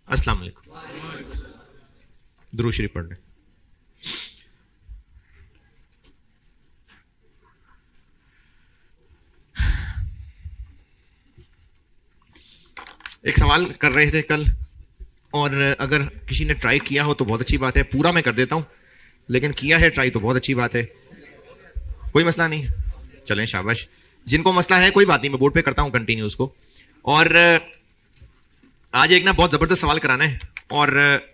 अस्सलाम वालेकुम। दुरूद शरीफ पढ़ लें। एक सवाल कर रहे थे कल, और अगर किसी ने ट्राई किया हो तो बहुत अच्छी बात है, पूरा मैं कर देता हूं, लेकिन किया है ट्राई तो बहुत अच्छी बात है। कोई मसला नहीं, चलें शाबाश। जिनको मसला है कोई बात नहीं, मैं बोर्ड पे करता हूं कंटिन्यू उसको। और आज एक ना बहुत जबरदस्त सवाल कराना है, और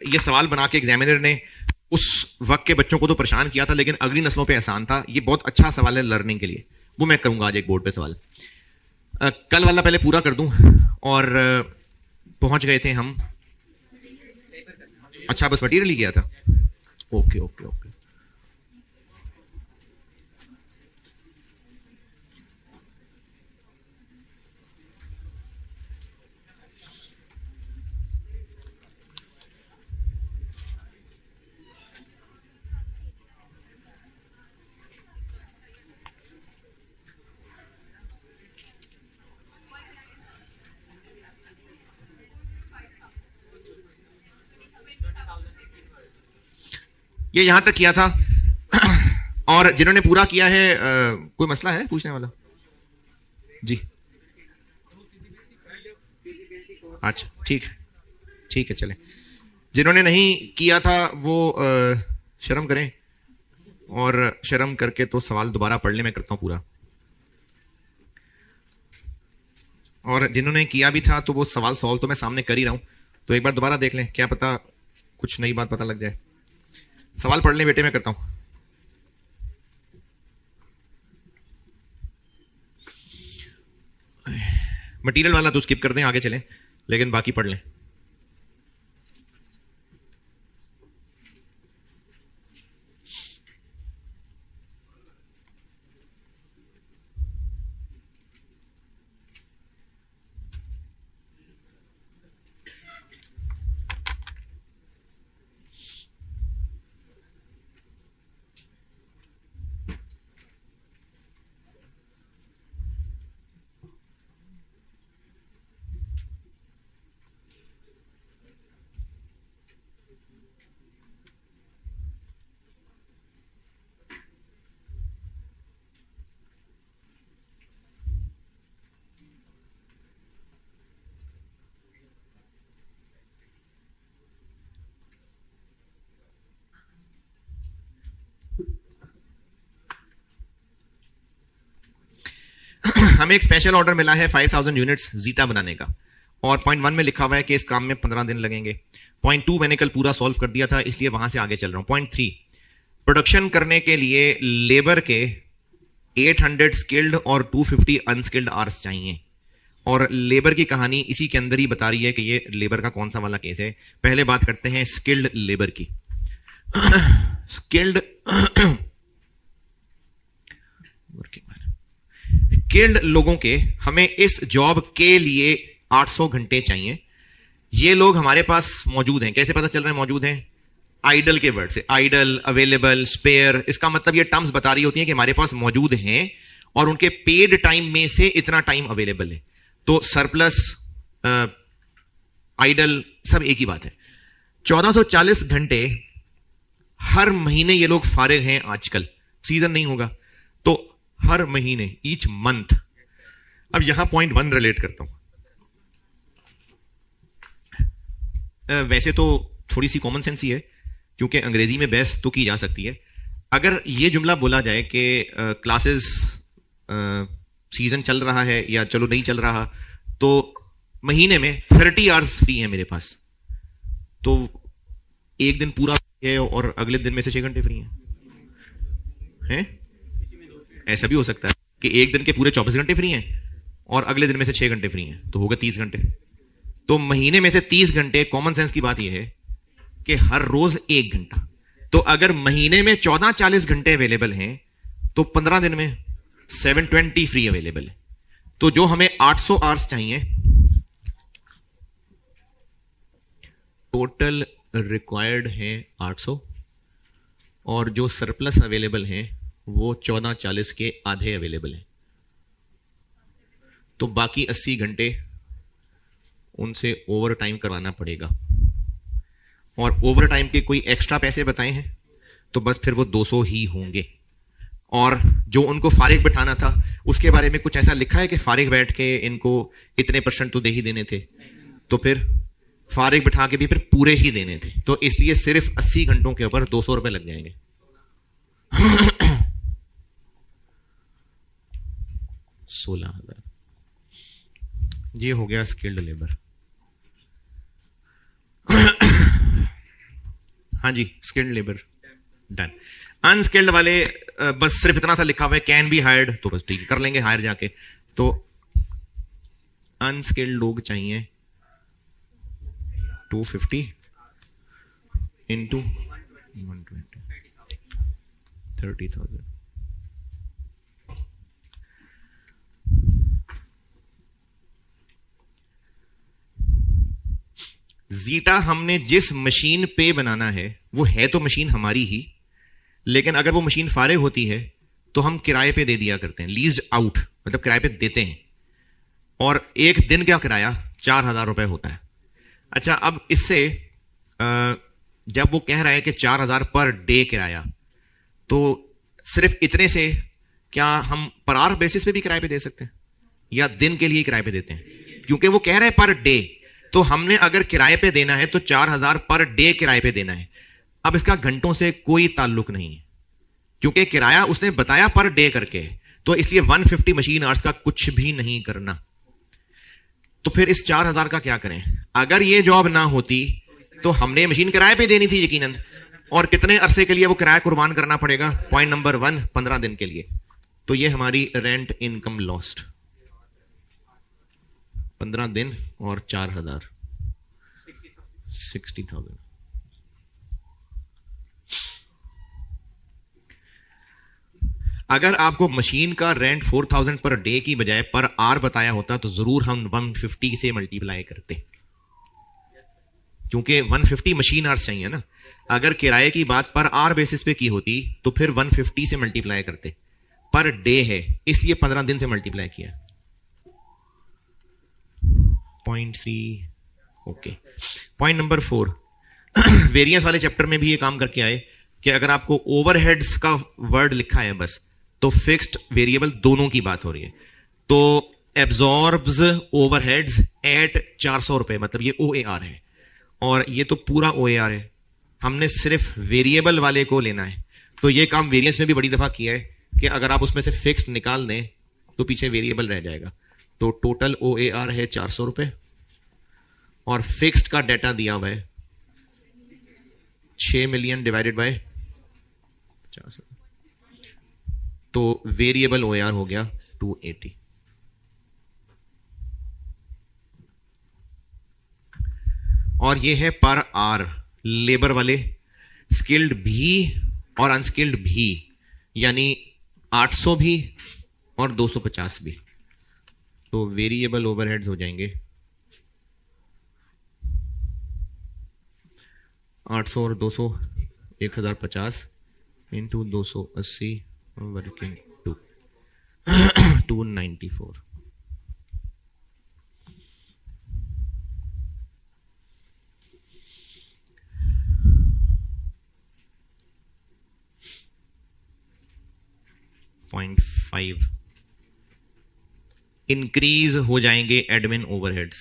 ये सवाल बना के एग्जामिनर ने उस वक्त के बच्चों को तो परेशान किया था, लेकिन अगली नस्लों पे आसान था। ये बहुत अच्छा सवाल है लर्निंग के लिए, वो मैं करूंगा आज एक बोर्ड पे सवाल। कल वाला पहले पूरा कर दूं, और पहुंच गए थे हम। अच्छा, बस मटीरियल ही गया था। Okay okay okay. ये यहां तक किया था, और जिन्होंने पूरा किया है कोई मसला है पूछने वाला? जी अच्छा, ठीक ठीक है, चले। जिन्होंने नहीं किया था वो शर्म करें, और शर्म करके तो सवाल दोबारा पढ़ ले, मैं करता हूं पूरा। और जिन्होंने किया भी था तो वो सवाल सॉल्व तो मैं सामने कर ही रहा हूं, तो एक बार दोबारा देख लें, क्या पता कुछ नई बात पता लग जाए। सवाल पढ़ लें बेटे, मैं करता हूं। मटेरियल वाला तो स्किप कर दें, आगे चलें, लेकिन बाकी पढ़ लें। हमें एक स्पेशल ऑर्डर मिला है 5000 यूनिट्स जीता बनाने का, और पॉइंट 1 में लिखा हुआ है कि इस काम में 15 दिन लगेंगे। पॉइंट 2 मैंने कल पूरा सॉल्व कर दिया था, इसलिए वहां से आगे चल रहा हूं। पॉइंट 3, प्रोडक्शन करने के लिए लेबर के 800 स्किल्ड और 250 अनस्किल्ड आवर्स चाहिए, और लेबर की कहानी इसी के अंदर ही बता रही है कि ये लेबर का कौन सा वाला केस है। पहले बात करते हैं स्किल्ड लेबर की। स्किल्ड स्किल्ड लोगों के हमें इस जॉब के लिए 800 घंटे चाहिए। ये लोग हमारे पास मौजूद हैं। कैसे पता चल रहा है मौजूद हैं? आइडल के वर्ड से, आइडल, अवेलेबल, स्पेयर। इसका मतलब ये टर्म्स बता रही होती हैं कि हमारे पास मौजूद हैं, और उनके पेड टाइम में से इतना टाइम अवेलेबल है। तो सरप्लस, आइडल, सब एक ही बात है। 1440 घंटे हर महीने ये लोग फारिग हैं। आजकल सीजन नहीं होगा तो हर महीने, ईच मंथ। अब यहां पॉइंट 1 रिलेट करता हूं। वैसे तो थोड़ी सी कॉमन सेंस ही है, क्योंकि अंग्रेजी में बहस तो की जा सकती है। अगर यह जुमला बोला जाए कि क्लासेस सीजन चल रहा है या चलो नहीं चल रहा, तो महीने में 30 आवर्स फ्री है मेरे पास, तो एक दिन पूरा है और अगले दिन में से 6 घंटे फ्री हैं। ऐसा भी हो सकता है कि एक दिन के पूरे 24 घंटे फ्री हैं और अगले दिन में से 6 घंटे फ्री हैं, तो होगा 30 घंटे। तो महीने में से 30 घंटे, कॉमन सेंस की बात यह है कि हर रोज 1 घंटा। तो अगर महीने में 1440 घंटे अवेलेबल हैं, तो 15 दिन में 720 फ्री अवेलेबल है। तो जो हमें 800 आवर्स चाहिए, टोटल रिक्वायर्ड है 800, और जो सरप्लस अवेलेबल हैं वो 1440 के आधे अवेलेबल हैं। तो बाकी 80 घंटे उनसे ओवर टाइम करवाना पड़ेगा। और ओवर टाइम के कोई एक्स्ट्रा पैसे बताए हैं तो बस फिर वो 200 ही होंगे। और जो उनको फारिग बिठाना था उसके बारे में कुछ ऐसा लिखा है कि फारिग बैठ के इनको इतने % तो दे ही देने थे, तो फिर फारिग बिठा के भी फिर पूरे ही देने थे, तो इसलिए सिर्फ 80 घंटों के ऊपर 200 रुपए लग जाएंगे। 16,000। ये हो गया स्किल्ड लेबर। हाँ जी, स्किल्ड लेबर डन। अनस्किल्ड वाले बस सिर्फ इतना सा लिखा हुआ है कैन बी हायर्ड, तो बस ठीक है, कर लेंगे हायर जाके। तो अनस्किल्ड लोग चाहिए 250 इंटू 120, 30,000। जीटा हमने जिस मशीन पे बनाना है वो है तो मशीन हमारी ही, लेकिन अगर वो मशीन फारिग होती है तो हम किराए पे दे दिया करते हैं, लीज्ड आउट, मतलब किराए पे देते हैं। और एक दिन का किराया 4,000 रुपए होता है। अच्छा, अब इससे जब वो कह रहा है कि 4,000 पर डे किराया, तो सिर्फ इतने से क्या हम पर आवर बेसिस पे भी किराए पे दे सकते हैं या दिन के लिए किराए पे देते हैं? क्योंकि वो कह रहा है पर डे, तो हमने अगर किराए पे देना है तो 4,000 पर डे किराए पे देना है। अब इसका घंटों से कोई ताल्लुक नहीं है, क्योंकि किराया उसने बताया पर डे करके, तो इसलिए 150 मशीन आवर्स का कुछ भी नहीं करना। तो फिर इस 4,000 का क्या करें? अगर ये जॉब ना होती तो हमने मशीन किराए पे देनी थी यकीनन, और कितने अरसे के लिए वो किराया कुर्बान करना पड़ेगा? पॉइंट नंबर 1, 15 दिन के लिए। तो ये हमारी रेंट इनकम लॉस्ट, 15 दिन और 4,000, 60,000। अगर आपको मशीन का रेंट 4,000 पर डे की बजाय पर आवर बताया होता तो जरूर हम 150 से मल्टीप्लाई करते, क्योंकि 150 मशीन आवर्स चाहिए ना। अगर किराए की बात पर आवर बेसिस पे की होती तो फिर 150 से मल्टीप्लाई करते, पर डे है इसलिए 15 दिन से मल्टीप्लाई किया। 0.3। ओके, पॉइंट नंबर 4, वेरिएंस वाले चैप्टर में भी ये काम करके आए कि अगर आपको ओवरहेड्स का वर्ड लिखा है बस, तो फिक्स्ड वेरिएबल दोनों की बात हो रही है। तो एब्जॉर्ब्स ओवरहेड्स एट 400 रुपए, मतलब ये OAR है, और ये तो पूरा OAR है। हमने सिर्फ वेरिएबल वाले को लेना है। तो ये काम वेरिएंस में भी बड़ी दफा किया है कि अगर आप उसमें से फिक्स्ड निकाल दें तो पीछे वेरिएबल रह जाएगा। तो टोटल OAR है 400 रुपए, और फिक्स्ड का डाटा दिया हुआ है 6 मिलियन डिवाइडेड बाय 50, तो वेरिएबल OAR हो गया 280। और ये है पर आवर लेबर वाले, स्किल्ड भी और अनस्किल्ड भी, यानी 800 भी और 250 भी। तो वेरिएबल ओवरहेड्स हो जाएंगे 800 और 200 1050 इंटू 280 वर्किंग 294। .5 इंक्रीज हो जाएंगे एडमिन ओवरहेड्स,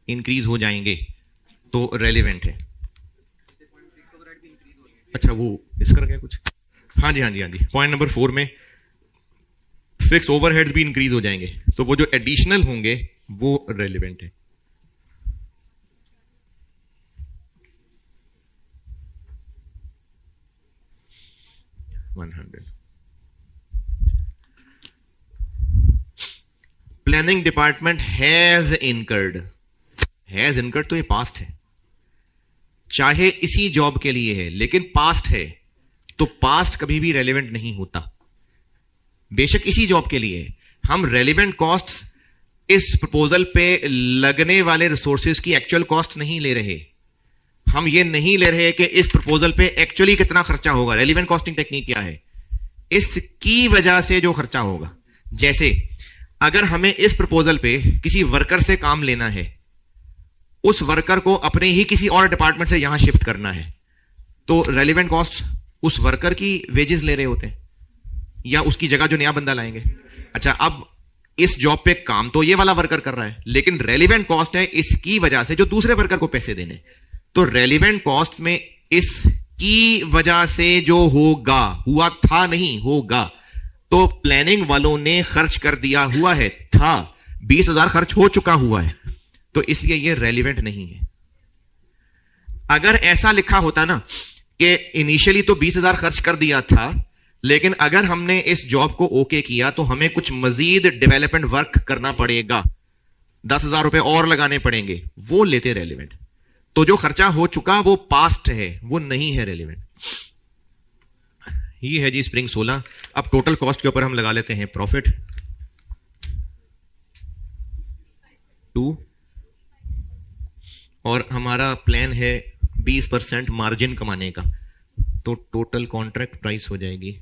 इंक्रीज हो जाएंगे तो रेलिवेंट है। अच्छा, वो इसका क्या कुछ? हाँ जी, हाँ जी, हाँ जी। पॉइंट नंबर 4 में फिक्स ओवरहेड्स भी इंक्रीज हो जाएंगे, तो वो जो एडिशनल होंगे वो रेलिवेंट है। Planning department has incurred, has incurred तो ये पास्ट है, चाहे इसी जॉब के लिए है लेकिन पास्ट है, तो पास्ट कभी भी रेलेवेंट नहीं होता। बेशक इसी जॉब के लिए हम रेलेवेंट कॉस्ट्स इस प्रपोजल पे लगने वाले रिसोर्सेज की एक्चुअल कॉस्ट नहीं ले रहे। हम ये नहीं ले रहे कि इस प्रपोजल पे एक्चुअली कितना खर्चा होगा। रेलेवेंट कॉस्टिंग टेक्निक क्या है? इसकी वजह से जो खर्चा होगा, जैसे अगर हमें इस प्रपोजल पे किसी वर्कर से काम लेना है उस वर्कर को अपने ही किसी और डिपार्टमेंट से यहां शिफ्ट करना है, तो रेलिवेंट कॉस्ट उस वर्कर की वेजेस ले रहे होते हैं या उसकी जगह जो नया बंदा लाएंगे। अच्छा, अब इस जॉब पे काम तो ये वाला वर्कर कर रहा है, लेकिन रेलिवेंट कॉस्ट है इसकी वजह से जो दूसरे वर्कर को पैसे देने। तो रेलिवेंट कॉस्ट में इसकी वजह से जो होगा, हुआ था नहीं होगा, तो प्लानिंग वालों ने खर्च कर दिया हुआ है, था 20,000 खर्च हो चुका हुआ है, तो इसलिए ये रेलिवेंट नहीं है। अगर ऐसा लिखा होता ना कि इनिशियली तो 20,000 खर्च कर दिया था, लेकिन अगर हमने इस जॉब को ओके किया तो हमें कुछ मजीद डेवलपमेंट वर्क करना पड़ेगा, 10,000 रुपए और लगाने पड़ेंगे, वो लेते रेलिवेंट। तो जो खर्चा हो चुका वो पास्ट है, वो नहीं है रेलिवेंट। ये है जी स्प्रिंग 16। अब टोटल कॉस्ट के ऊपर हम लगा लेते हैं प्रॉफिट 2, और हमारा प्लान है 20% मार्जिन कमाने का, तो टोटल कॉन्ट्रैक्ट प्राइस हो जाएगी,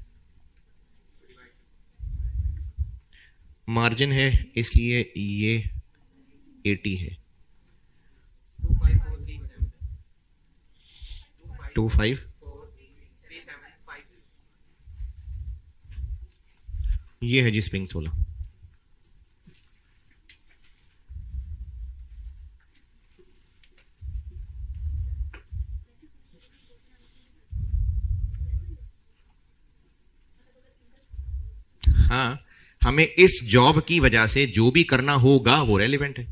मार्जिन है इसलिए ये 80 है, 25। ये है जी स्प्रिंग 16। हाँ, हमें इस जॉब की वजह से जो भी करना होगा वो रेलिवेंट है,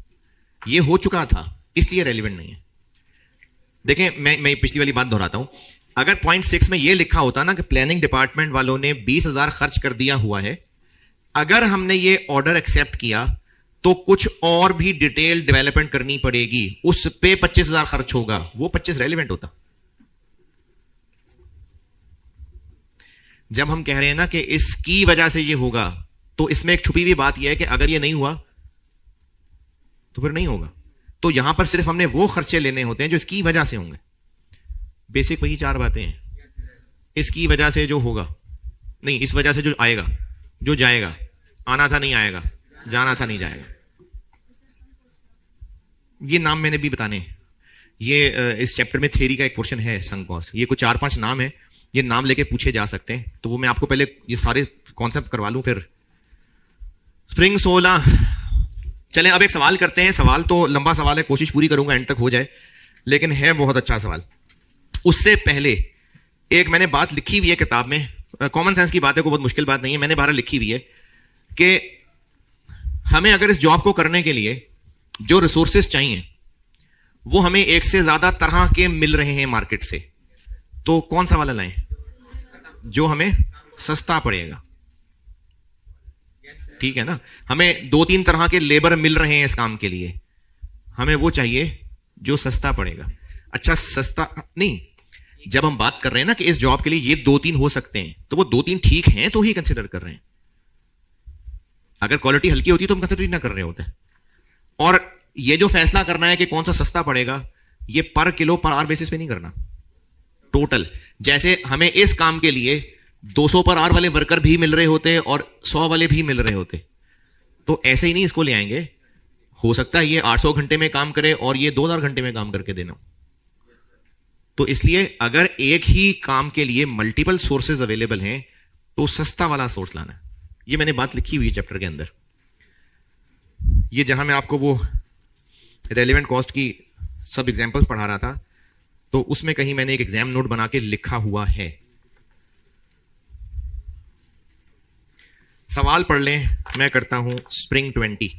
ये हो चुका था इसलिए रेलिवेंट नहीं है। देखें, मैं पिछली वाली बात दोहराता हूं, अगर पॉइंट 6 में ये लिखा होता ना कि प्लानिंग डिपार्टमेंट वालों ने 20,000 खर्च कर दिया हुआ है, अगर हमने ये ऑर्डर एक्सेप्ट किया तो कुछ और भी डिटेल डेवलपमेंट करनी पड़ेगी, उस पे 25,000 खर्च होगा, वो 25 रेलिवेंट होता। जब हम कह रहे हैं ना कि इसकी वजह से ये होगा, तो इसमें एक छुपी हुई बात यह है कि अगर ये नहीं हुआ तो फिर नहीं होगा। तो यहां पर सिर्फ हमने वो खर्चे लेने होते हैं जो इसकी वजह से होंगे। बेसिक वही 4 बातें हैं, इसकी वजह से जो होगा, नहीं इस वजह से जो आएगा, जो जाएगा, आना था नहीं आएगा, जाना था नहीं जाएगा। ये नाम मैंने भी बताने, ये इस चैप्टर में थ्योरी का एक पोर्शन है संक कॉस्ट, ये कुछ 4-5 नाम है, ये नाम लेके पूछे जा सकते हैं, तो वो मैं आपको पहले ये सारे कॉन्सेप्ट करवा लूं फिर। स्प्रिंग 16। चलें अब एक सवाल करते हैं, सवाल तो लंबा सवाल है, कोशिश पूरी करूंगा एंड तक हो जाए, लेकिन है बहुत अच्छा सवाल। उससे पहले एक मैंने बात लिखी हुई है किताब में, कॉमन सेंस की बात है, कोई बहुत मुश्किल बात नहीं है, मैंने बाहर लिखी हुई है कि हमें अगर इस जॉब को करने के लिए जो रिसोर्सेज चाहिए वो हमें एक से ज्यादा तरह के मिल रहे हैं मार्केट से, तो कौन सा वाला लाएं जो हमें सस्ता पड़ेगा? ठीक है ना, हमें 2-3 तरह के लेबर मिल रहे हैं इस काम के लिए, हमें वो चाहिए जो सस्ता पड़ेगा। अच्छा, सस्ता नहीं, जब हम बात कर रहे हैं ना कि इस जॉब के लिए ये 2-3 हो सकते हैं, तो वो 2-3 ठीक हैं तो ही कंसिडर कर रहे हैं। अगर क्वालिटी हल्की होती तो हम कंसिडर ही ना कर रहे होते। और ये जो फैसला करना है कि कौन सा सस्ता पड़ेगा, ये पर किलो पर आवर बेसिस पे नहीं करना, टोटल। जैसे हमें इस काम के लिए 200 पर आवर वाले वर्कर भी मिल रहे होते और 100 वाले भी मिल रहे होते, तो ऐसे ही नहीं इसको ले आएंगे। हो सकता है ये 800 घंटे में काम करे और ये 2000 घंटे में काम करके देना। तो इसलिए अगर एक ही काम के लिए मल्टीपल सोर्सेज अवेलेबल हैं तो सस्ता वाला सोर्स लाना है। ये मैंने बात लिखी हुई है चैप्टर के अंदर, ये जहां मैं आपको वो रेलेवेंट कॉस्ट की सब एग्जांपल्स पढ़ा रहा था, तो उसमें कहीं मैंने एक एग्जाम नोट बना के लिखा हुआ है। सवाल पढ़ लें, मैं करता हूं स्प्रिंग 20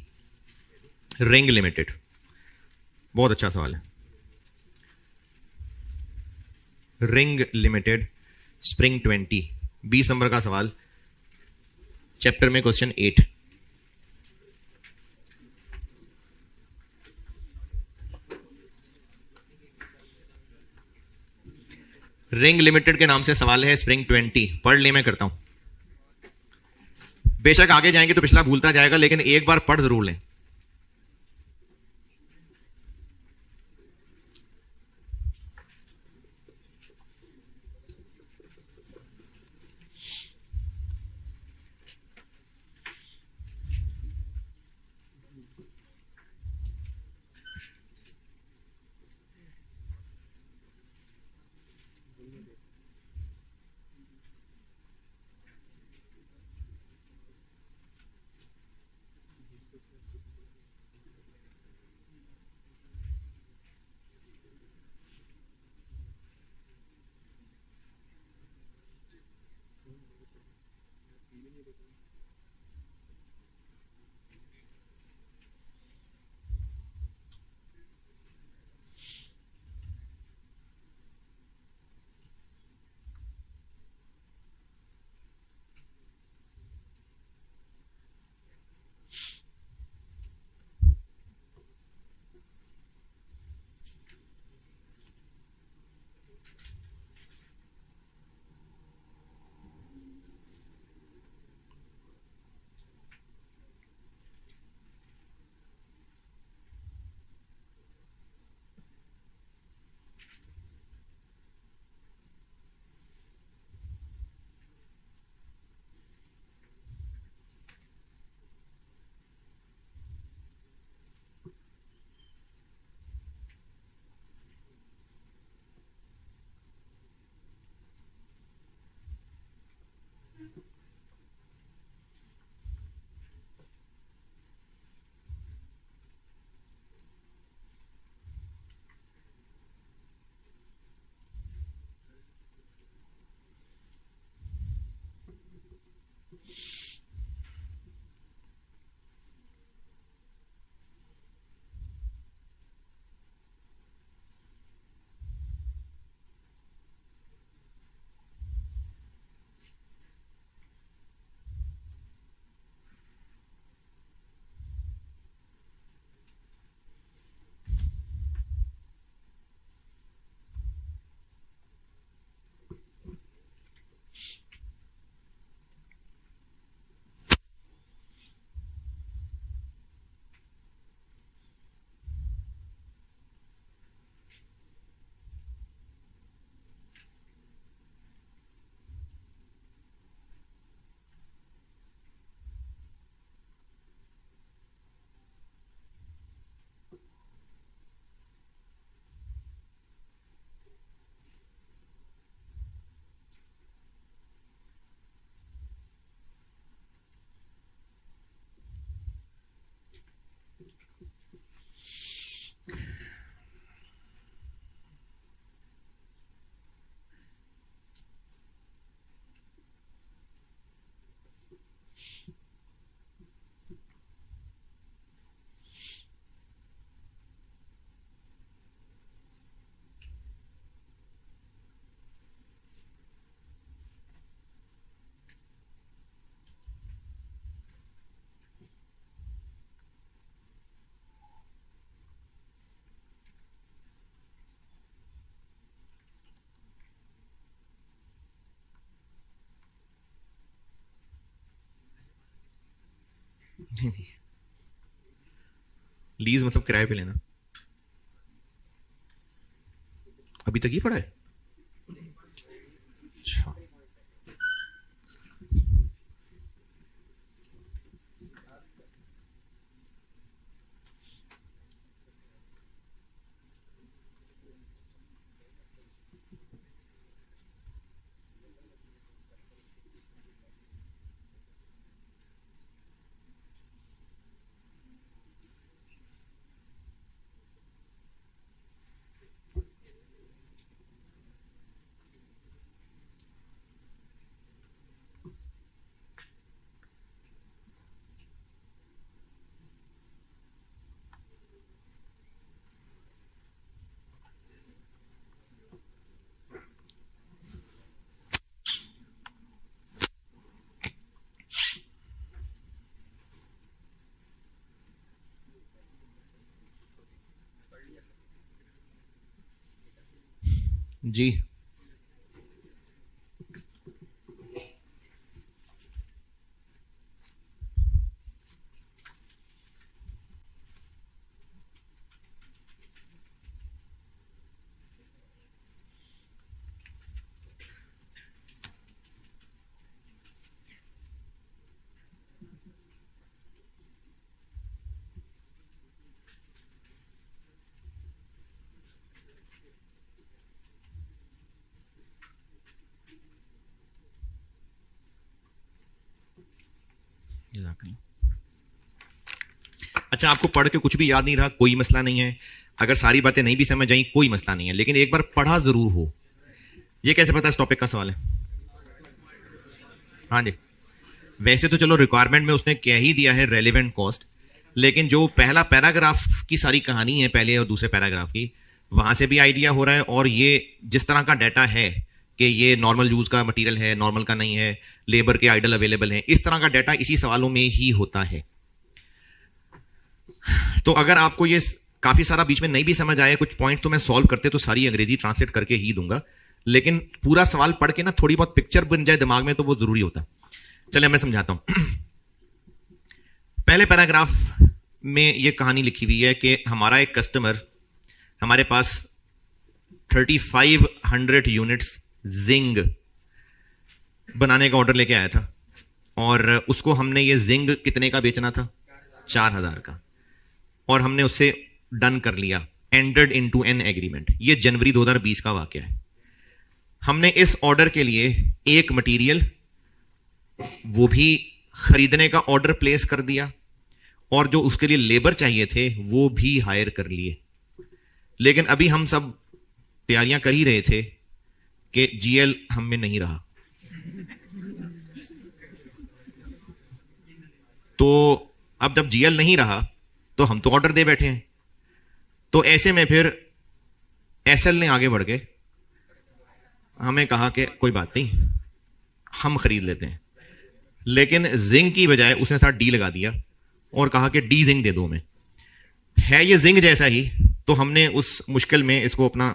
रिंग लिमिटेड, बहुत अच्छा सवाल है। रिंग लिमिटेड स्प्रिंग 20 20 नंबर का सवाल, चैप्टर में क्वेश्चन 8। रिंग लिमिटेड के नाम से सवाल है, स्प्रिंग 20 पढ़ ले, मैं करता हूं। बेशक आगे जाएंगे तो पिछला भूलता जाएगा, लेकिन एक बार पढ़ जरूर लें। नहीं नहीं, लीज मतलब किराए पे लेना। अभी तक ही पड़ा है? अच्छा, जी अच्छा, आपको पढ़ के कुछ भी याद नहीं रहा, कोई मसला नहीं है। अगर सारी बातें नहीं भी समझ आई, कोई मसला नहीं है, लेकिन एक बार पढ़ा जरूर हो। ये कैसे पता इस टॉपिक का सवाल है? हाँ जी, वैसे तो चलो रिक्वायरमेंट में उसने कह ही दिया है रेलिवेंट कॉस्ट, लेकिन जो पहला पैराग्राफ की सारी कहानी है, पहले और दूसरे पैराग्राफ की, वहां से भी आइडिया हो रहा है। और ये जिस तरह का डाटा है कि ये नॉर्मल यूज का मटेरियल है, नॉर्मल का नहीं है, लेबर के आइडल अवेलेबल है, इस तरह का डाटा इसी सवालों में ही होता है। तो अगर आपको ये काफी सारा बीच में नहीं भी समझ आया, कुछ पॉइंट तो मैं सॉल्व करते तो सारी अंग्रेजी ट्रांसलेट करके ही दूंगा, लेकिन पूरा सवाल पढ़ के ना थोड़ी बहुत पिक्चर बन जाए दिमाग में तो वो जरूरी होता। चलिए मैं समझाता हूं। पहले पैराग्राफ में ये कहानी लिखी हुई है कि हमारा एक कस्टमर हमारे पास 3500 यूनिट्स जिंग बनाने का ऑर्डर लेके आया था, और उसको हमने ये जिंग कितने का बेचना था? 4000 का। और हमने उससे डन कर लिया, एंटर्ड इनटू एन एग्रीमेंट। ये जनवरी 2020 का वाकया है। हमने इस ऑर्डर के लिए एक मटेरियल, वो भी खरीदने का ऑर्डर प्लेस कर दिया, और जो उसके लिए लेबर चाहिए थे वो भी हायर कर लिए। लेकिन अभी हम सब तैयारियां कर ही रहे थे कि जीएल हम में नहीं रहा। तो अब जब जीएल नहीं रहा तो हम तो ऑर्डर दे बैठे हैं। तो ऐसे में फिर एसएल ने आगे बढ़ के हमें कहा कि कोई बात नहीं, हम खरीद लेते हैं। लेकिन जिंग की बजाय उसने साथ डी लगा दिया और कहा कि डी जिंग दे दो। में है ये जिंग जैसा ही, तो हमने उस मुश्किल में इसको अपना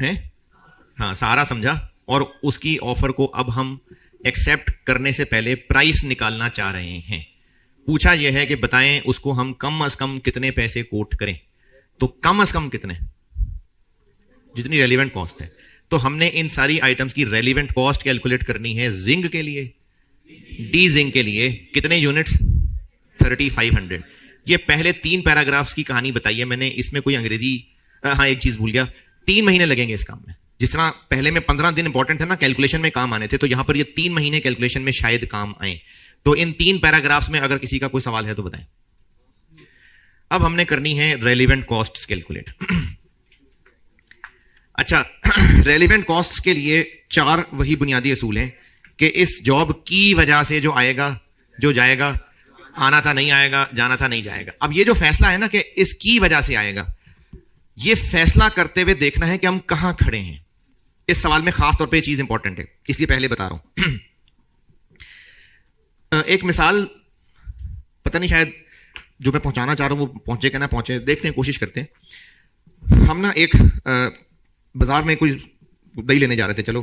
है हाँ सहारा समझा, और उसकी ऑफर को अब हम एक्सेप्ट करने से पहले प्राइस निकालना चाह रहे हैं। पूछा यह है कि बताएं उसको हम कम से कम कितने पैसे कोट करें। तो कम से कम कितने, जितनी रेलिवेंट कॉस्ट है। तो हमने इन सारी आइटम्स की रेलिवेंट कॉस्ट कैलकुलेट करनी है। जिंग के लिए, डी जिंग के लिए कितने यूनिट्स? 3500। ये पहले 3 पैराग्राफ्स की कहानी बताई है मैंने। इसमें कोई अंग्रेजी, हाँ एक चीज भूल गया, 3 महीने लगेंगे इस काम में। जिस तरह पहले में 15 दिन इंपॉर्टेंट है ना, कैलकुलेशन में काम आने थे, तो यहां पर ये 3 महीने कैलकुलेशन में शायद काम आए। तो इन 3 पैराग्राफ्स में अगर किसी का कोई सवाल है तो बताएं। अब हमने करनी है रेलिवेंट कॉस्ट्स कैलकुलेट। अच्छा, रेलिवेंट कॉस्ट्स के लिए 4 वही बुनियादी असूल हैं कि इस जॉब की वजह से जो आएगा, जो जाएगा, आना था नहीं आएगा, जाना था नहीं जाएगा। अब ये जो फैसला है ना कि इसकी वजह से आएगा, ये फैसला करते हुए देखना है कि हम कहां खड़े हैं। इस सवाल में खास तौर पे ये चीज इंपॉर्टेंट है, इसलिए पहले बता रहा हूं। एक मिसाल, पता नहीं शायद जो मैं पहुंचाना चाह रहा हूं वो पहुंचे कि ना पहुंचे, देखते हैं, कोशिश करते हैं। हम ना एक बाजार में कोई दही लेने जा रहे थे, चलो,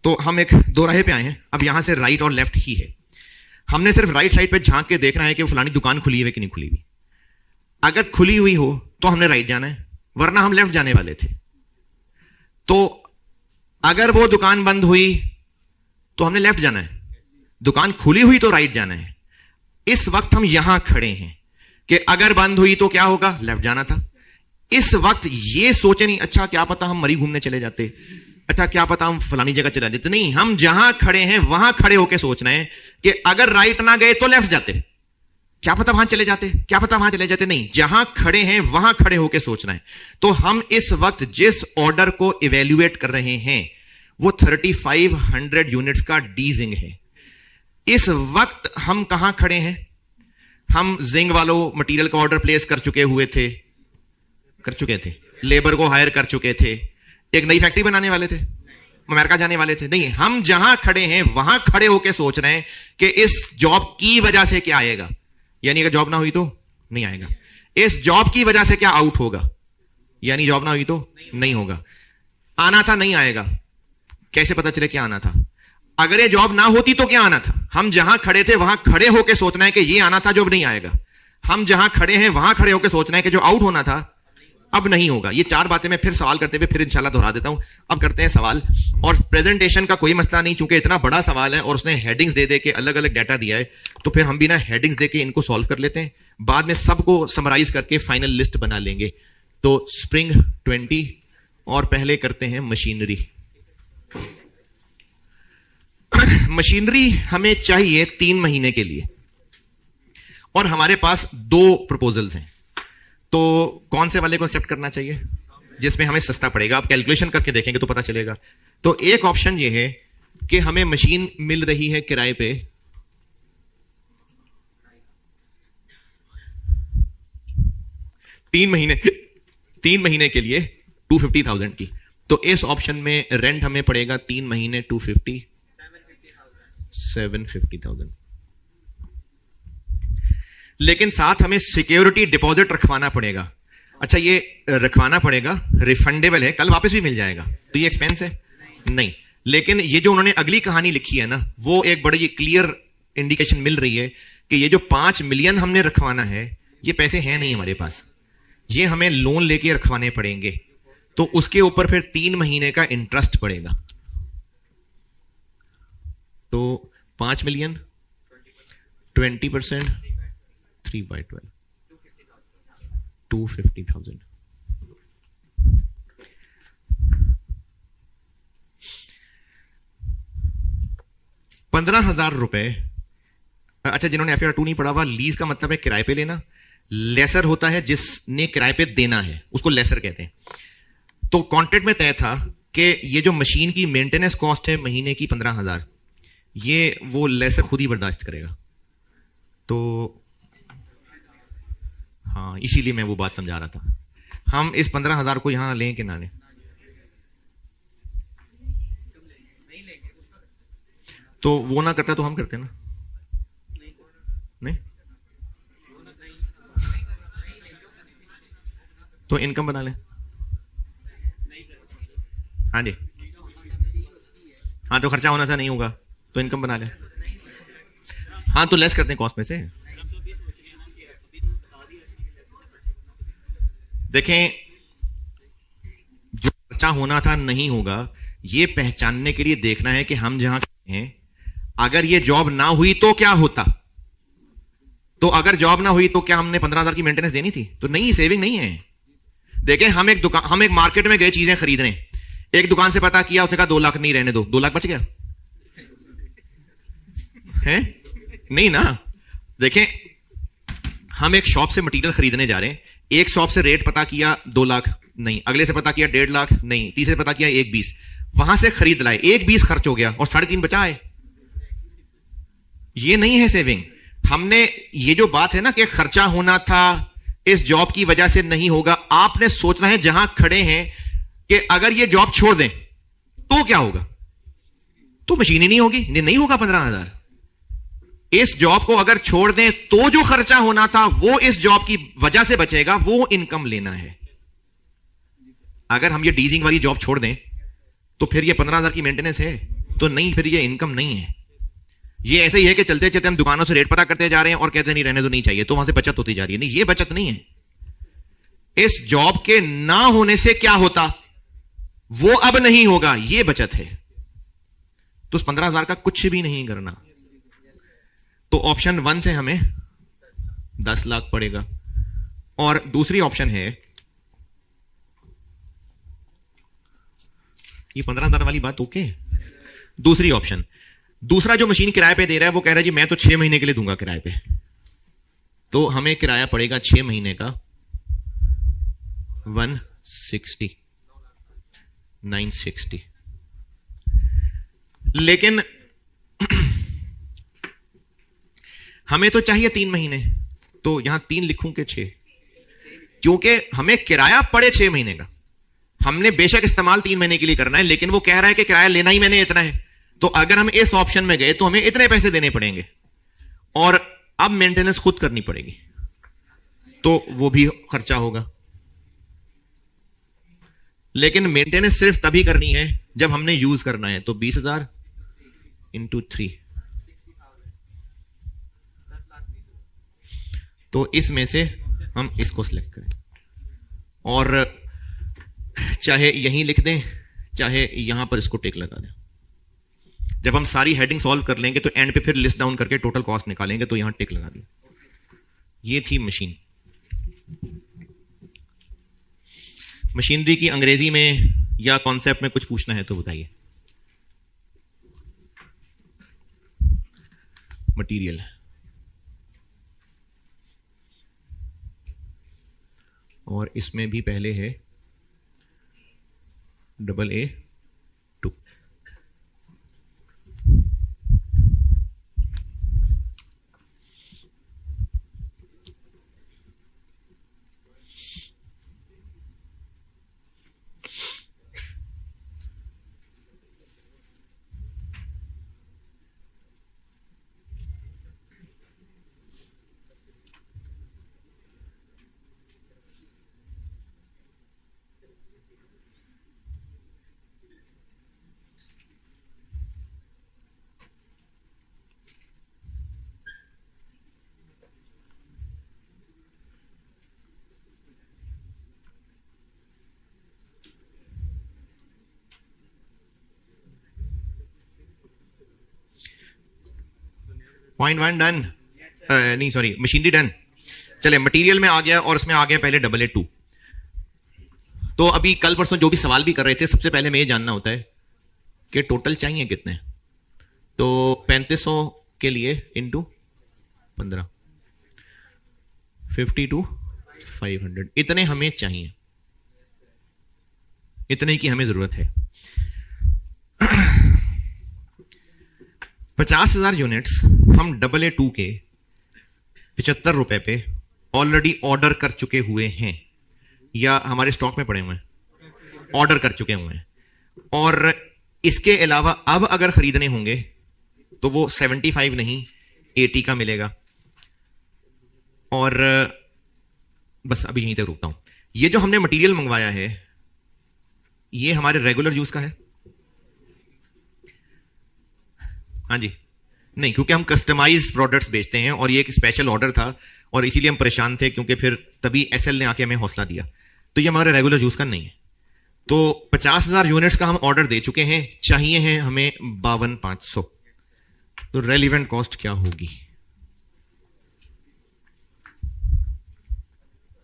तो हम एक दोराहे पे आए हैं। अब यहां से राइट और लेफ्ट ही है। हमने सिर्फ राइट साइड पे झांक के देखना है कि वो फलानी दुकान खुली है कि नहीं खुली हुई। अगर खुली हुई हो तो हमने राइट जाना है, वरना हम लेफ्ट जाने वाले थे। तो अगर वो दुकान बंद हुई तो हमने लेफ्ट जाना है, दुकान खुली हुई तो राइट जाना है। इस वक्त हम यहां खड़े हैं कि अगर बंद हुई तो क्या होगा, लेफ्ट जाना था। इस वक्त ये सोचे नहीं अच्छा क्या पता हम मरी घूमने चले जाते, अच्छा क्या पता हम फलानी जगह चले जाते। नहीं, हम जहां खड़े हैं वहां खड़े होकर सोचना है कि अगर राइट ना गए तो लेफ्ट जाते, क्या पता वहां चले जाते, क्या पता वहां चले जाते। नहीं, जहां खड़े हैं वहां खड़े होकर सोचना है। तो हम इस वक्त जिस ऑर्डर को इवेल्युएट कर रहे हैं वो 3500 यूनिट्स का डीजिंग है। इस वक्त हम कहां खड़े हैं, हम जिंग वालों मटेरियल का ऑर्डर प्लेस कर चुके थे, लेबर को हायर कर चुके थे, एक नई फैक्ट्री बनाने वाले थे, अमेरिका जाने वाले थे। नहीं, हम जहां खड़े हैं वहां खड़े होकर सोच रहे हैं कि इस जॉब की वजह से क्या आएगा, यानी अगर जॉब ना हुई तो नहीं आएगा। इस जॉब की वजह से क्या आउट होगा, यानी जॉब ना हुई तो नहीं होगा। आना था नहीं आएगा, कैसे पता चले क्या आना था। अगर ये जॉब ना होती तो क्या आना था। हम जहां खड़े थे वहां खड़े होकर सोचना है कि ये आना था जो अब नहीं आएगा। हम जहां खड़े हैं वहां खड़े होकर सोचना है कि जो आउट होना था अब नहीं होगा। ये चार बातें मैं फिर सवाल करते हुए फिर इंशाल्लाह दोहरा देता हूं। अब करते हैं सवाल, और प्रेजेंटेशन का कोई मसला नहीं, चूंकि इतना बड़ा सवाल है और उसने हेडिंग्स दे के अलग अलग डाटा दिया है, तो फिर हम भी ना हेडिंग्स दे के इनको सॉल्व कर लेते हैं, बाद में सबको समराइज करके फाइनल लिस्ट बना लेंगे। तो स्प्रिंग 20, और पहले करते हैं मशीनरी। मशीनरी हमें चाहिए 3 महीने के लिए, और हमारे पास 2 प्रपोजल्स हैं। तो कौन से वाले को एक्सेप्ट करना चाहिए जिसमें हमें सस्ता पड़ेगा। आप कैलकुलेशन करके देखेंगे तो पता चलेगा। तो एक ऑप्शन ये है कि हमें मशीन मिल रही है किराए पे 3 महीने के लिए 250,000 की। तो इस ऑप्शन में रेंट हमें पड़ेगा 3 महीने 250, 750,000। लेकिन साथ हमें सिक्योरिटी डिपॉजिट रखवाना पड़ेगा। अच्छा, ये रखवाना पड़ेगा, रिफंडेबल है, कल वापस भी मिल जाएगा, तो ये एक्सपेंस है नहीं। लेकिन ये जो उन्होंने अगली कहानी लिखी है ना, वो एक बड़ी क्लियर इंडिकेशन मिल रही है कि ये जो 5 मिलियन हमने रखवाना है, ये पैसे हैं नहीं हमारे पास, ये हमें लोन लेके रखवाने पड़ेंगे। तो उसके ऊपर फिर 3 महीने का इंटरेस्ट पड़ेगा। तो 5 मिलियन 20%, 3/12, 250,000। ₹15,000। अच्छा, जिन्होंने FAR 2 नहीं पढ़ा हुआ, लीज का मतलब है किराए पे लेना, लेसर होता है जिसने किराए पे देना है, उसको लेसर कहते हैं। तो कॉन्ट्रैक्ट में तय था कि ये जो मशीन की मेंटेनेंस कॉस्ट है महीने की 15,000, ये वो लेसर खुद ही बर्दाश्त करेगा। तो हाँ, इसीलिए मैं वो बात समझा रहा था। हम इस 15,000 को यहां लें कि ना लें? तो वो ना करता तो हम करते ना, नहीं? तो इनकम बना लें। हाँ जी, हाँ, तो खर्चा होना सा नहीं होगा तो इनकम बना लें। हाँ, तो लेस करते हैं कॉस्ट में से। देखें, जो खर्चा होना था नहीं होगा, ये पहचानने के लिए देखना है कि हम जहां हैं, अगर ये जॉब ना हुई तो क्या होता। तो अगर जॉब ना हुई तो क्या हमने 15,000 की मेंटेनेंस देनी थी? तो नहीं, सेविंग नहीं है। देखें, हम एक मार्केट में गए चीजें खरीदने, एक दुकान से पता किया, उसने कहा 2 लाख नहीं, रहने दो। 2 लाख बच गया है? नहीं ना। देखें, हम एक शॉप से मटेरियल खरीदने जा रहे हैं, एक शॉप से रेट पता किया 2 लाख नहीं, अगले से पता किया 1.5 लाख नहीं, तीसरे पता किया 1.20, वहां से खरीद लाए, 1.20 खर्च हो गया और 3.5 बचा है। ये नहीं है सेविंग। हमने ये जो बात है ना कि खर्चा होना था इस जॉब की वजह से नहीं होगा, आपने सोचना है जहां खड़े हैं कि अगर ये जॉब छोड़ दें तो क्या होगा। तो मशीन ही नहीं होगी, नहीं होगा 15,000। इस जॉब को अगर छोड़ दें तो जो खर्चा होना था वो इस जॉब की वजह से बचेगा, वो इनकम लेना है। अगर हम ये डीजिंग वाली जॉब छोड़ दें तो फिर ये 15,000 की मेंटेनेंस है तो नहीं, फिर ये इनकम नहीं है। ये ऐसे ही है कि चलते चलते हम दुकानों से रेट पता करते जा रहे हैं और कहते हैं नहीं रहने तो नहीं चाहिए, तो वहां से बचत होती जा रही है। नहीं, ये बचत नहीं है। इस जॉब के ना होने से क्या होता, वो अब नहीं होगा, ये बचत है। तो उस 15,000 का कुछ भी नहीं करना। तो ऑप्शन 1 से हमें 10 लाख पड़ेगा। और दूसरी ऑप्शन है, ये 15,000 वाली बात ओके। दूसरी ऑप्शन, दूसरा जो मशीन किराए पे दे रहा है वो कह रहा है जी मैं तो 6 महीने के लिए दूंगा किराए पे, तो हमें किराया पड़ेगा 6 महीने का 160 960। लेकिन हमें तो चाहिए 3 महीने, तो यहां 3 लिखूं के 6, क्योंकि हमें किराया पड़े 6 महीने का। हमने बेशक इस्तेमाल 3 महीने के लिए करना है, लेकिन वो कह रहा है कि किराया लेना ही मैंने इतना है, तो अगर हम इस ऑप्शन में गए तो हमें इतने पैसे देने पड़ेंगे और अब मेंटेनेंस खुद करनी पड़ेगी, तो वो भी खर्चा होगा। लेकिन मेंटेनेंस सिर्फ तभी करनी है जब हमने यूज करना है, तो 20,000 इंटू 3, तो इसमें से हम इसको सिलेक्ट करें और चाहे यहीं लिख दें चाहे यहां पर इसको टिक लगा दें। जब हम सारी हेडिंग सॉल्व कर लेंगे तो एंड पे फिर लिस्ट डाउन करके टोटल कॉस्ट निकालेंगे, तो यहां टिक लगा दें। ये थी मशीन। मशीनरी की अंग्रेजी में या कॉन्सेप्ट में कुछ पूछना है तो बताइए। मटीरियल, और इसमें भी पहले है AA2। पॉइंट 1 डन, नहीं सॉरी, मशीनरी डन। चले मटेरियल में आ गया और उसमें आ गया पहले AA2। तो अभी कल परसों जो भी सवाल भी कर रहे थे, सबसे पहले हमें ये जानना होता है कि टोटल चाहिए कितने। तो 3500 के लिए इंटू 15, 52,500, इतने हमें चाहिए, इतने की हमें जरूरत है। 50,000 यूनिट्स हम AA2 के 75 रुपए पे ऑलरेडी ऑर्डर कर चुके हुए हैं, या हमारे स्टॉक में पड़े हुए हैं, ऑर्डर कर चुके हुए हैं। और इसके अलावा अब अगर खरीदने होंगे तो वो 75 नहीं 80 का मिलेगा। और बस अभी यहीं तक रुकता हूं। ये जो हमने मटेरियल मंगवाया है ये हमारे रेगुलर यूज का है? हाँ जी, नहीं, क्योंकि हम कस्टमाइज प्रोडक्ट्स बेचते हैं और ये एक स्पेशल ऑर्डर था और इसीलिए हम परेशान थे, क्योंकि फिर तभी एसएल ने आके हमें हौसला दिया। तो ये हमारे रेगुलर यूज का नहीं है। तो 50,000 यूनिट्स का हम ऑर्डर दे चुके हैं, चाहिए हैं हमें 52,500। तो रेलिवेंट कॉस्ट क्या होगी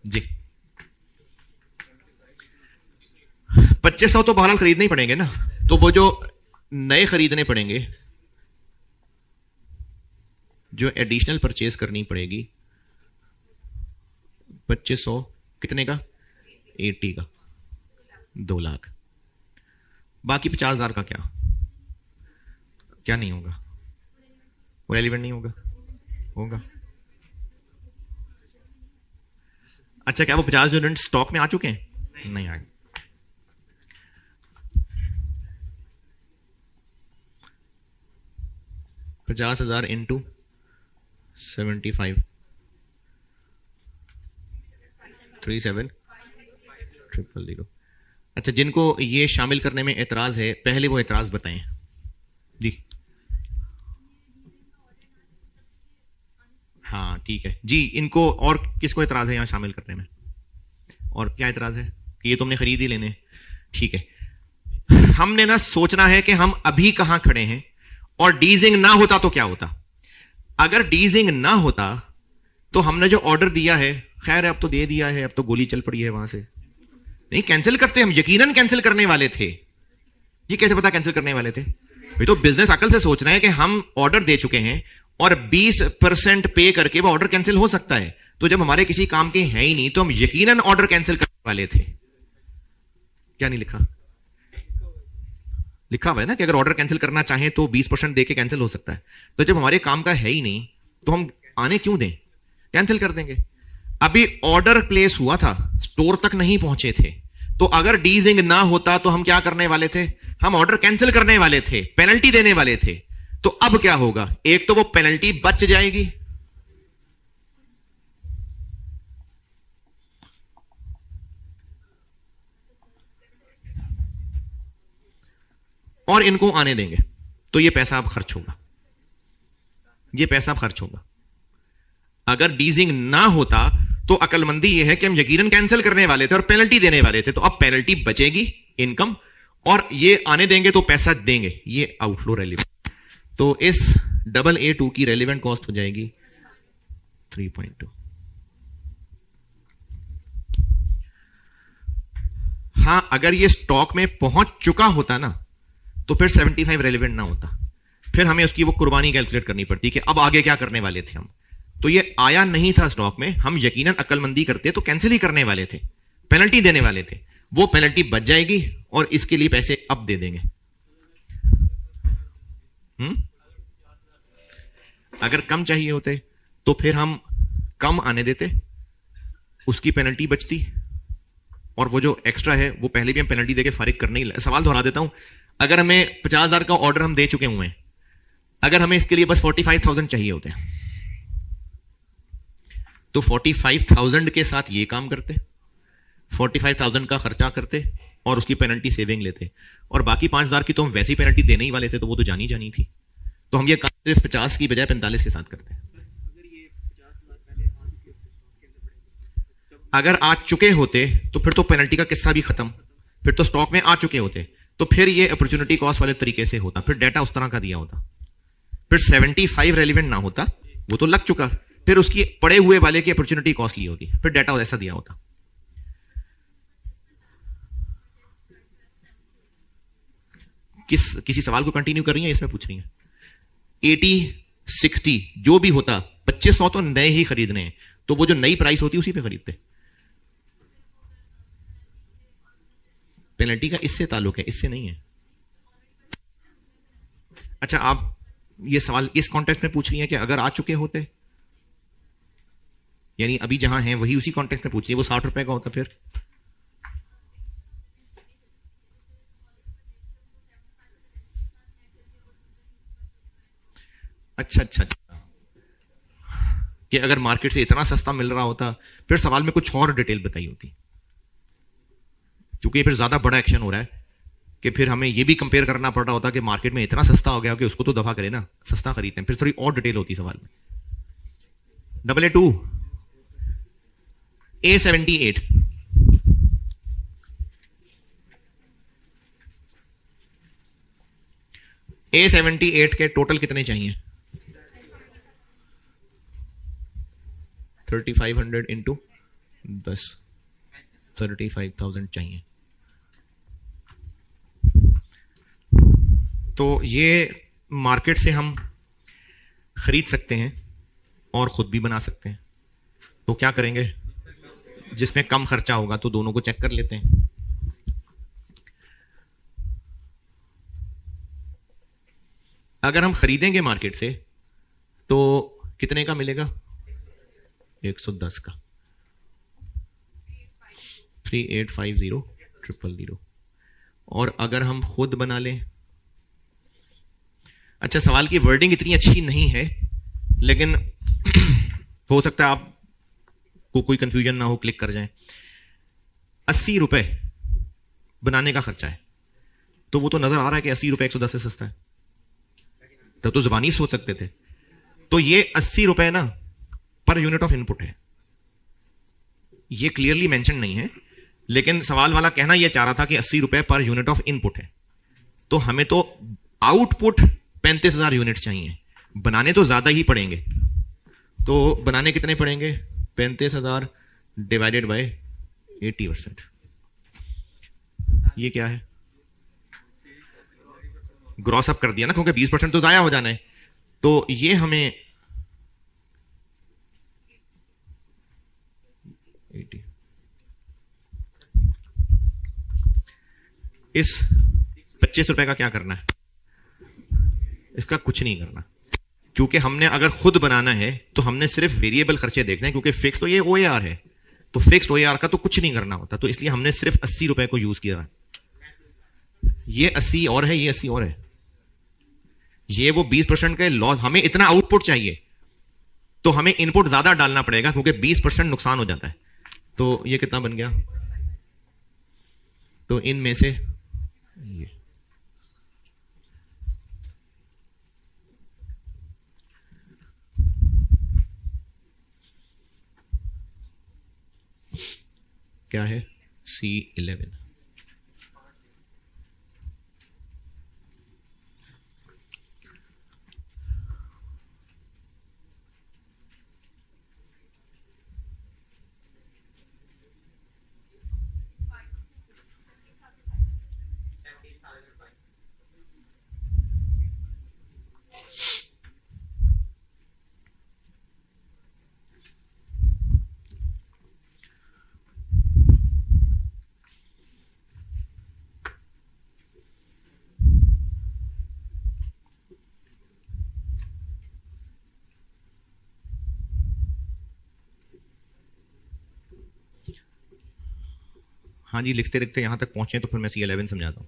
जी? 2500 तो बहरहाल खरीदने ही पड़ेंगे ना, तो वो जो नए खरीदने पड़ेंगे, जो एडिशनल परचेज करनी पड़ेगी 2500 कितने का? 80 का, 2 लाख। बाकी 50,000 का क्या क्या नहीं होगा? वो रेलिवेंट नहीं होगा? होगा। अच्छा, क्या वो 50 यूनिट स्टॉक में आ चुके हैं? नहीं आए। $50,000 इंटू 75, 37,000। अच्छा, जिनको ये शामिल करने में एतराज है, पहले वो एतराज बताएं जी। ठीक है जी। इनको और किसको एतराज है यहां शामिल करने में? और क्या एतराज है कि ये तुमने खरीद ही लेने? ठीक है, हमने ना सोचना है कि हम अभी कहां खड़े हैं, और डीजिंग ना होता तो क्या होता। अगर डीजिंग ना होता तो हमने जो ऑर्डर दिया है, खैर अब तो दे दिया है, अब तो गोली चल पड़ी है वहां से, नहीं कैंसिल करते हम, यकीनन कैंसिल करने वाले थे। ये कैसे पता कैंसिल करने वाले थे? भाई तो बिजनेस अकल से सोचना है कि हम ऑर्डर दे चुके हैं और 20% पे करके वो ऑर्डर कैंसिल हो सकता है। तो जब हमारे किसी काम के है ही नहीं तो हम यकीनन ऑर्डर कैंसिल करने वाले थे। क्या नहीं लिखा? लिखा हुआ है ना कि अगर ऑर्डर कैंसिल करना चाहें तो 20% देके कैंसिल हो सकता है। तो जब हमारे काम का है ही नहीं तो हम आने क्यों दें, कैंसिल कर देंगे। अभी ऑर्डर प्लेस हुआ था, स्टोर तक नहीं पहुंचे थे, तो अगर डीजिंग ना होता तो हम क्या करने वाले थे? हम ऑर्डर कैंसिल करने वाले थे, पेनल्टी देने वाले थे। तो अब क्या होगा? एक तो वो पेनल्टी बच जाएगी, और इनको आने देंगे, तो ये पैसा अब खर्च होगा, ये पैसा खर्च होगा। अगर डीजिंग ना होता तो अकलमंदी ये है कि हम यकीनन कैंसिल करने वाले थे और पेनल्टी देने वाले थे। तो अब पेनल्टी बचेगी, इनकम, और ये आने देंगे तो पैसा देंगे, ये आउटफ्लो रेलिवेंट। तो इस AA2 की रेलिवेंट कॉस्ट हो जाएगी 3.2। हां, अगर ये स्टॉक में पहुंच चुका होता ना तो फिर 75 रेलिवेंट ना होता, फिर हमें उसकी वो कुर्बानी कैलकुलेट करनी पड़ती कि अब आगे क्या करने वाले थे हम। तो ये आया नहीं था स्टॉक में, हम यकीनन अक्लमंदी करते तो कैंसिल ही करने वाले थे, पेनल्टी देने वाले थे। वो पेनल्टी बच जाएगी और इसके लिए पैसे अब दे देंगे। अगर कम चाहिए होते तो फिर हम कम आने देते, उसकी पेनल्टी बचती, और वो जो एक्स्ट्रा है वो पहले भी हम पेनल्टी देके फारिग करने ही। सवाल दोहरा देता हूं, अगर हमें 50,000 का ऑर्डर हम दे चुके हुए हैं, अगर हमें इसके लिए बस 45,000 चाहिए होते हैं तो 45,000 के साथ ये काम करते, 45,000 का खर्चा करते और उसकी पेनल्टी सेविंग लेते, और बाकी 5,000 की तो हम वैसी पेनल्टी देने ही वाले थे, तो वो तो जानी जानी थी। तो हम ये काम सिर्फ 50 की बजाय 45 के साथ करते। अगर आ चुके होते तो फिर तो पेनल्टी का किस्सा भी खत्म, फिर तो स्टॉक में आ चुके होते, तो फिर ये अपॉर्चुनिटी कॉस्ट वाले तरीके से होता, फिर डाटा उस तरह का दिया होता, फिर 75 रेलिवेंट ना होता, वो तो लग चुका, फिर उसकी पड़े हुए वाले की अपॉर्चुनिटी कॉस्ट ली होती, फिर डाटा ऐसा दिया होता। किसी सवाल को कंटिन्यू कर रही है, इसमें पूछ रही है। 80-60 जो भी होता, 2500 तो नए ही खरीदने हैं, तो वो जो नई प्राइस होती उसी पे खरीदते। पेनल्टी का इससे ताल्लुक है, इससे नहीं है। अच्छा, आप ये सवाल इस कॉन्टेक्स्ट में पूछ रही हैं कि अगर आ चुके होते, यानी अभी जहां हैं वही उसी कॉन्टेक्स्ट में पूछ रही है, वो 60 रुपए का होता फिर? अच्छा अच्छा, कि अगर मार्केट से इतना सस्ता मिल रहा होता, फिर सवाल में कुछ और डिटेल बताई होती, क्योंकि फिर ज्यादा बड़ा एक्शन हो रहा है कि फिर हमें यह भी कंपेयर करना पड़ रहा होता कि मार्केट में इतना सस्ता हो गया कि उसको तो दफा करे ना, सस्ता खरीदते हैं, फिर थोड़ी और डिटेल होती सवाल में। AA2 A78 A78 के टोटल कितने चाहिए? 3500 इंटू 10, 35,000 चाहिए। तो ये मार्केट से हम खरीद सकते हैं और खुद भी बना सकते हैं। तो क्या करेंगे? जिसमें कम खर्चा होगा तो दोनों को चेक कर लेते हैं। अगर हम खरीदेंगे मार्केट से तो कितने का मिलेगा? 110 का, 3850,000। और अगर हम खुद बना लें, अच्छा सवाल की वर्डिंग इतनी अच्छी नहीं है, लेकिन हो सकता है आपको कोई कंफ्यूजन ना हो, क्लिक कर जाएं। 80 रुपए बनाने का खर्चा है, तो वो तो नजर आ रहा है कि 80 रुपए 110 से सस्ता है, तब तो जुबानी सोच सकते थे। तो ये 80 रुपए ना पर यूनिट ऑफ इनपुट है, ये क्लियरली मेंशन नहीं है, लेकिन सवाल वाला कहना यह चाह रहा था कि 80 रुपए पर यूनिट ऑफ इनपुट है। तो हमें तो आउटपुट 35,000 यूनिट चाहिए, बनाने तो ज्यादा ही पड़ेंगे। तो बनाने कितने पड़ेंगे? 35,000 डिवाइडेड बाय 80%। ये क्या है? ग्रॉस अप कर दिया ना, क्योंकि 20% तो जाया हो जाना है। तो ये हमें 80, इस 25 रुपए का क्या करना है? इसका कुछ नहीं करना, क्योंकि हमने अगर खुद बनाना है तो हमने सिर्फ वेरिएबल खर्चे देखने हैं, क्योंकि फिक्स तो ये OAR है, तो फिक्स्ड OAR का तो कुछ नहीं करना होता। तो इसलिए हमने सिर्फ 80 रुपए को यूज किया। ये 80 और है, ये 80 और है, ये वो 20% का लॉस। हमें इतना आउटपुट चाहिए तो हमें इनपुट ज्यादा डालना पड़ेगा, क्योंकि 20% नुकसान हो जाता है। तो ये कितना बन गया? तो इनमें से ये क्या है? C11। हाँ जी, लिखते लिखते यहां तक पहुंचे तो फिर मैं C11 समझाता हूं।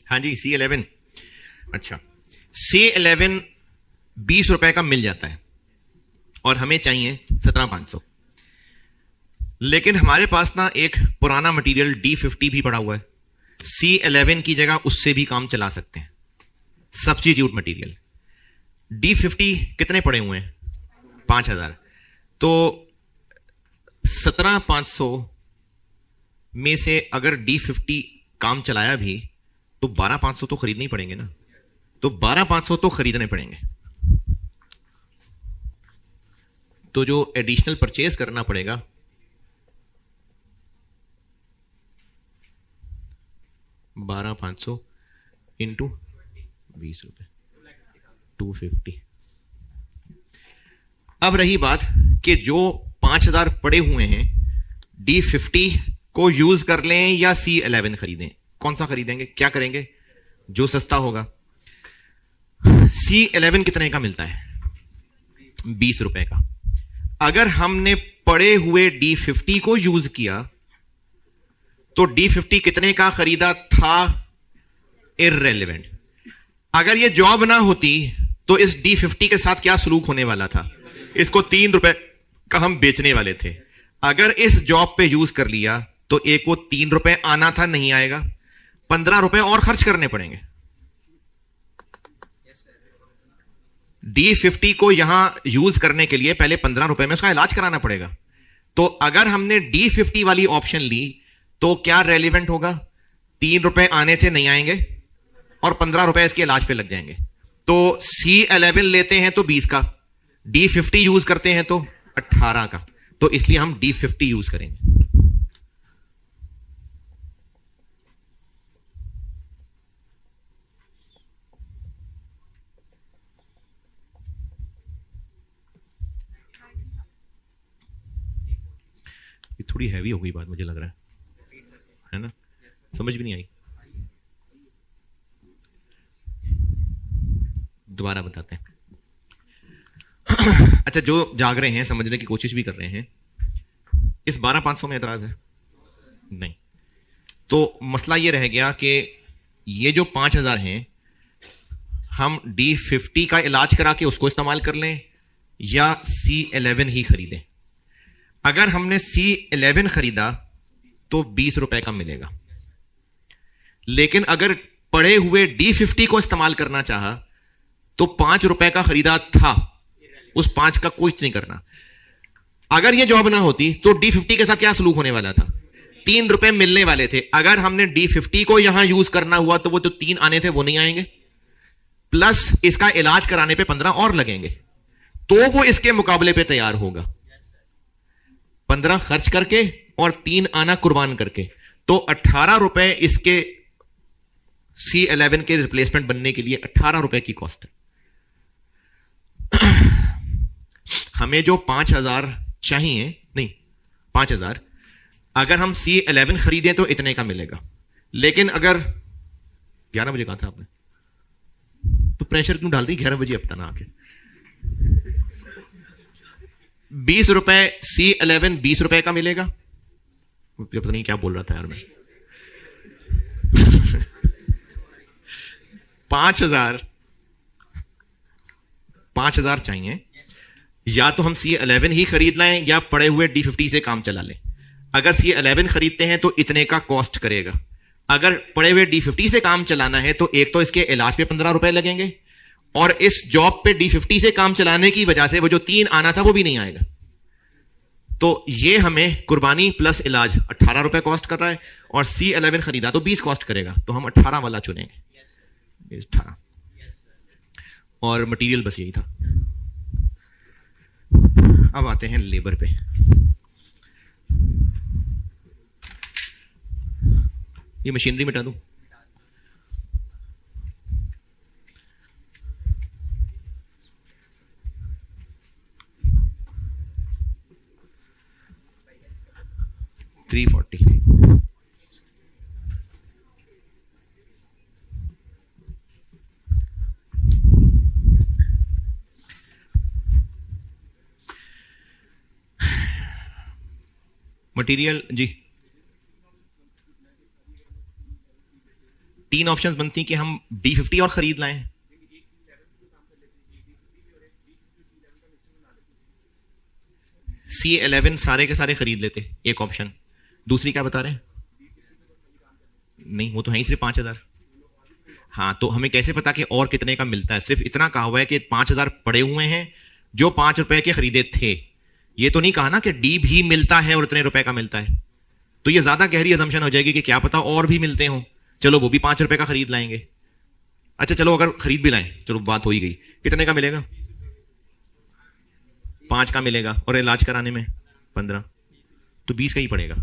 हाँ जी, C11। अच्छा, C11 20 रुपए का मिल जाता है और हमें चाहिए 17,500। लेकिन हमारे पास ना एक पुराना मटेरियल D50 भी पड़ा हुआ है। C11 की जगह उससे भी काम चला सकते हैं, सब्स्टिट्यूट मटेरियल। D50 कितने पड़े हुए हैं? 5,000। तो 17,500 में से अगर D50 काम चलाया भी तो 12,500 तो खरीदने ही पड़ेंगे ना। तो 12,500 तो खरीदने पड़ेंगे। तो जो एडिशनल परचेज करना पड़ेगा, 12,500 इंटू 20 रुपए, 250। अब रही बात कि जो 5,000 पड़े हुए हैं, D50 को यूज कर लें या C11 खरीदें। कौन सा खरीदेंगे? क्या करेंगे? जो सस्ता होगा। C11 कितने का मिलता है? 20 रुपए का। अगर हमने पड़े हुए D50 को यूज किया तो D50 कितने का खरीदा था? इररेलेवेंट। अगर ये जॉब ना होती तो इस D50 के साथ क्या सलूक होने वाला था? इसको 3 रुपए का हम बेचने वाले थे। अगर इस जॉब पे यूज कर लिया तो एक को 3 रुपए आना था, नहीं आएगा, 15 रुपए और खर्च करने पड़ेंगे। D50 को यहां यूज करने के लिए पहले 15 रुपए में उसका इलाज कराना पड़ेगा। तो अगर हमने D50 वाली ऑप्शन ली तो क्या रेलिवेंट होगा? 3 रुपए आने थे, नहीं आएंगे, और 15 रुपए इसके इलाज पे लग जाएंगे। तो C11 लेते हैं तो 20 का, D50 यूज करते हैं तो 18 का। तो इसलिए हम D50 यूज करेंगे। ये थोड़ी हैवी हो गई बात, मुझे लग रहा है ना? समझ भी नहीं आई। दोबारा बताते हैं। अच्छा, जो जाग रहे हैं, समझने की कोशिश भी कर रहे हैं, इस 12,500 में एतराज है? नहीं। तो मसला ये रह गया कि ये जो 5,000 हैं, हम D50 का इलाज करा के उसको इस्तेमाल कर लें या C11 ही खरीदें। अगर हमने C11 खरीदा तो 20 रुपए का मिलेगा, लेकिन अगर पड़े हुए D50 को इस्तेमाल करना चाहा तो 5 रुपए का खरीदा था, उस 5 का कुछ नहीं करना। अगर यह जॉब ना होती तो D50 के साथ क्या सलूक होने वाला था? 3 रुपए मिलने वाले थे। अगर हमने D50 को यहां यूज करना हुआ तो वो जो 3 आने थे वो नहीं आएंगे, प्लस इसका इलाज कराने पे 15 और लगेंगे, तो वो इसके मुकाबले पे तैयार होगा। 15 खर्च करके और 3 आना कुर्बान करके, तो 18 रुपए इसके C11 के रिप्लेसमेंट बनने के लिए 18 रुपए की कॉस्ट है। हमें जो 5,000 चाहिए, नहीं 5,000, अगर हम C11 खरीदें तो इतने का मिलेगा। लेकिन अगर 11 बजे कहा था आपने, तो प्रेशर क्यों डाल रही? 11 बजे अब तना आके 20 रुपए C11 20 रुपए का मिलेगा। पता नहीं क्या बोल रहा था यार मैं। 5,000 चाहिए, या तो हम C11 ही खरीद लाएं या पड़े हुए D50 से काम चला लें। अगर C11 खरीदते हैं तो इतने का कॉस्ट करेगा। अगर पड़े हुए D50 से काम चलाना है तो एक तो इसके इलाज पे 15 रुपए लगेंगे, और इस जॉब पे D50 से काम चलाने की वजह से वो जो 3 आना था वो भी नहीं आएगा। तो ये हमें कुर्बानी प्लस इलाज 18 रुपए कॉस्ट कर रहा है, और C11 खरीदा तो 20 कॉस्ट करेगा, तो हम 18 वाला चुनेंगे। 18। और मटेरियल बस यही था। अब आते हैं लेबर पे। ये मशीनरी मिटा दूं? $340। मटेरियल जी, 3 ऑप्शंस बनती कि हम D50 और खरीद लाएं। C11 सारे के सारे खरीद लेते, एक ऑप्शन। दूसरी क्या बता रहे हैं? नहीं, वो तो है ही सिर्फ 5,000। हाँ, तो हमें कैसे पता कि और कितने का मिलता है? सिर्फ इतना कहा हुआ है कि 5,000 पड़े हुए हैं जो 5 रुपए के खरीदे थे। ये तो नहीं कहा ना कि D भी मिलता है और इतने रुपए का मिलता है। तो ये ज्यादा गहरी असम्पशन हो जाएगी कि क्या पता और भी मिलते हो, चलो वो भी 5 रुपए का खरीद लाएंगे। अच्छा चलो, अगर खरीद भी लाएं, चलो बात हो ही गई, कितने का मिलेगा? 5 का मिलेगा, और इलाज कराने में 15, तो 20 का ही पड़ेगा।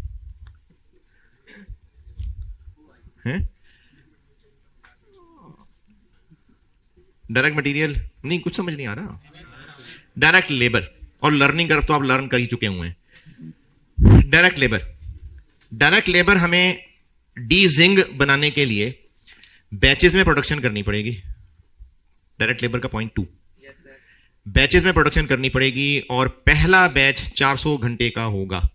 डायरेक्ट मटेरियल नहीं, कुछ समझ नहीं आ रहा। डायरेक्ट लेबर और लर्निंग कर्व तो आप लर्न कर ही चुके हुए हैं। डायरेक्ट लेबर हमें डी जिंग बनाने के लिए बैचेस में प्रोडक्शन करनी पड़ेगी। डायरेक्ट लेबर का पॉइंट 2, बैचेस में प्रोडक्शन करनी पड़ेगी, और पहला बैच 400 घंटे का होगा।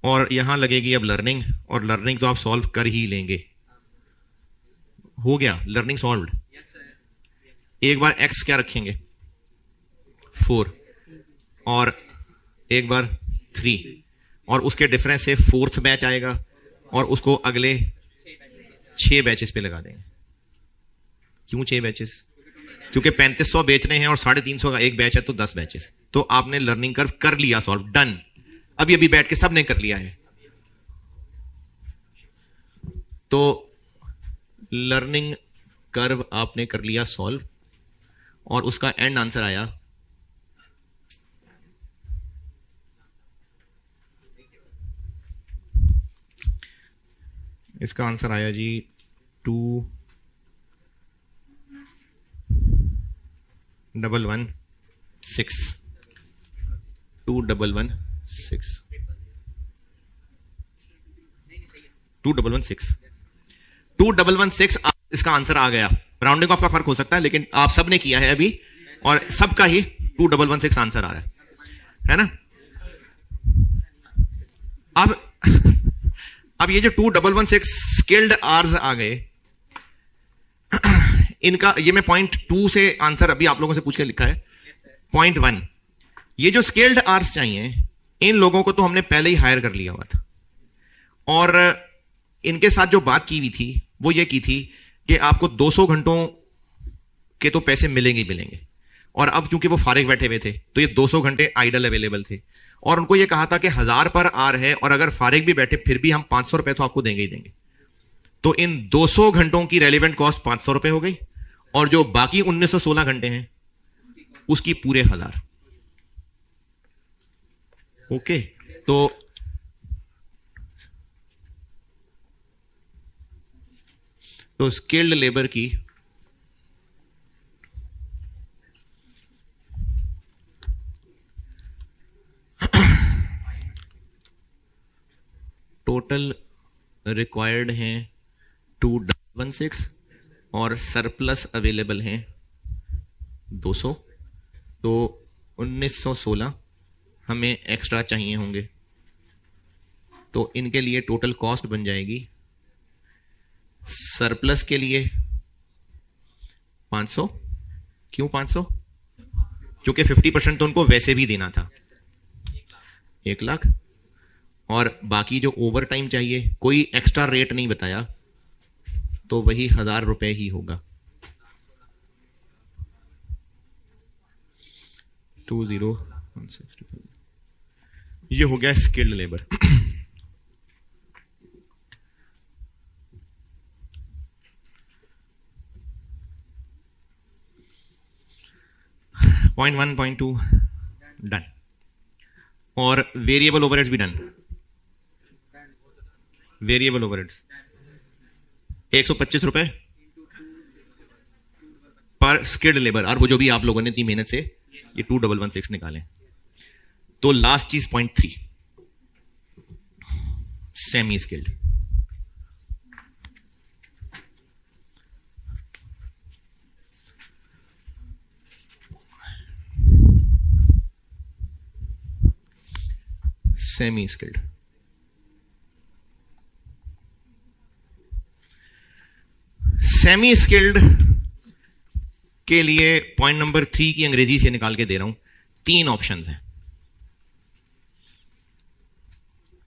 और यहां लगेगी अब लर्निंग, और लर्निंग तो आप सॉल्व कर ही लेंगे। हो गया लर्निंग सॉल्व्ड। एक बार एक्स क्या रखेंगे? 4, और एक बार 3, और उसके डिफरेंस से 4th बैच आएगा, और उसको अगले 6 बैचेस पे लगा देंगे। क्यों 6 बैचेस? क्योंकि 3500 बेचने हैं और 350 का एक बैच है, तो 10 बैचेस। तो आपने लर्निंग कर्व कर लिया सॉल्व, डन। अभी बैठ के सबने कर लिया है। तो लर्निंग कर्व आपने कर लिया सॉल्व, और उसका एंड आंसर आया इसका आंसर आया जी 2116। 2116 इसका आंसर आ गया। राउंडिंग ऑफ का फर्क हो सकता है, लेकिन आप सबने किया है अभी, और सबका ही 2116 आंसर आ रहा है ना? अब ये जो 2116 स्किल्ड आवर्स आ गए, इनका ये मैं पॉइंट 2 से आंसर अभी आप लोगों से पूछ के लिखा है। पॉइंट 1, ये जो स्किल्ड आवर्स चाहिए, इन लोगों को तो हमने पहले ही हायर कर लिया हुआ था, और इनके साथ जो बात की हुई थी वो ये की थी कि आपको 200 घंटों के तो पैसे मिलेंगे ही मिलेंगे, और अब चूंकि वो फारिग बैठे हुए थे तो ये 200 घंटे आइडल अवेलेबल थे, और उनको ये कहा था कि 1000 पर आर है, और अगर फारिग भी बैठे फिर भी हम 500 रुपए तो आपको देंगे ही देंगे। तो इन 200 घंटों की रेलिवेंट कॉस्ट 500 रुपए हो गई, और जो बाकी 1916 घंटे हैं उसकी पूरे 1000। ओके, तो स्किल्ड लेबर की टोटल रिक्वायर्ड हैं 2116 और सरप्लस अवेलेबल हैं 200, तो 1916 हमें एक्स्ट्रा चाहिए होंगे। तो इनके लिए टोटल कॉस्ट बन जाएगी, सरप्लस के लिए 500। क्यों 500? क्योंकि 50% तो उनको वैसे भी देना था, 1 लाख, और बाकी जो ओवर टाइम चाहिए कोई एक्स्ट्रा रेट नहीं बताया, तो वही 1000 रुपए ही होगा। 2016 ये हो गया skilled labour. Point 1, point 2 done, और वेरिएबल ओवरहेड्स भी डन। वेरिएबल ओवरहेड्स 125 रुपए पर स्किल्ड लेबर, और वो जो भी आप लोगों ने इतनी मेहनत से ये 2116 निकाले। तो लास्ट चीज point 3, semi skilled. Semi skilled semi skilled के लिए पॉइंट नंबर 3 की अंग्रेजी से निकाल के दे रहा हूं। 3 ऑप्शंस हैं।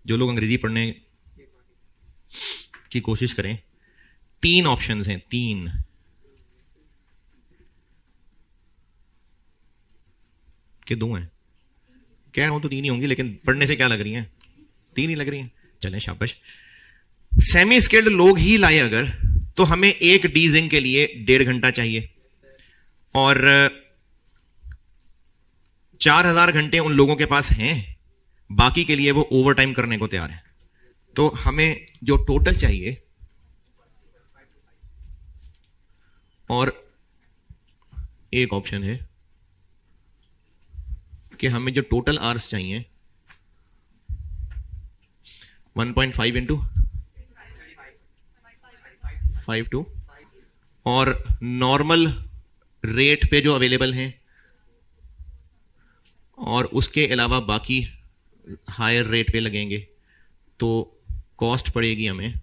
जो लोग अंग्रेजी पढ़ने की कोशिश करें, 3 ऑप्शंस हैं, 3। के 2 हैं? कह रहा हूं तो 3 ही होंगी, लेकिन पढ़ने से क्या लग रही हैं? 3 ही लग रही हैं। चलें, शाबाश। सेमी स्किल्ड लोग ही लाए अगर, तो हमें एक डीजिंग के लिए 1.5 घंटा चाहिए, और 4000 घंटे उन लोगों के पास हैं, बाकी के लिए वो ओवर टाइम करने को तैयार है। तो हमें जो टोटल चाहिए, और एक ऑप्शन है कि हमें जो टोटल आवर्स चाहिए 1.5 इंटू 52, और नॉर्मल रेट पे जो अवेलेबल हैं, और उसके अलावा बाकी हायर रेट पे लगेंगे, तो कॉस्ट पड़ेगी हमें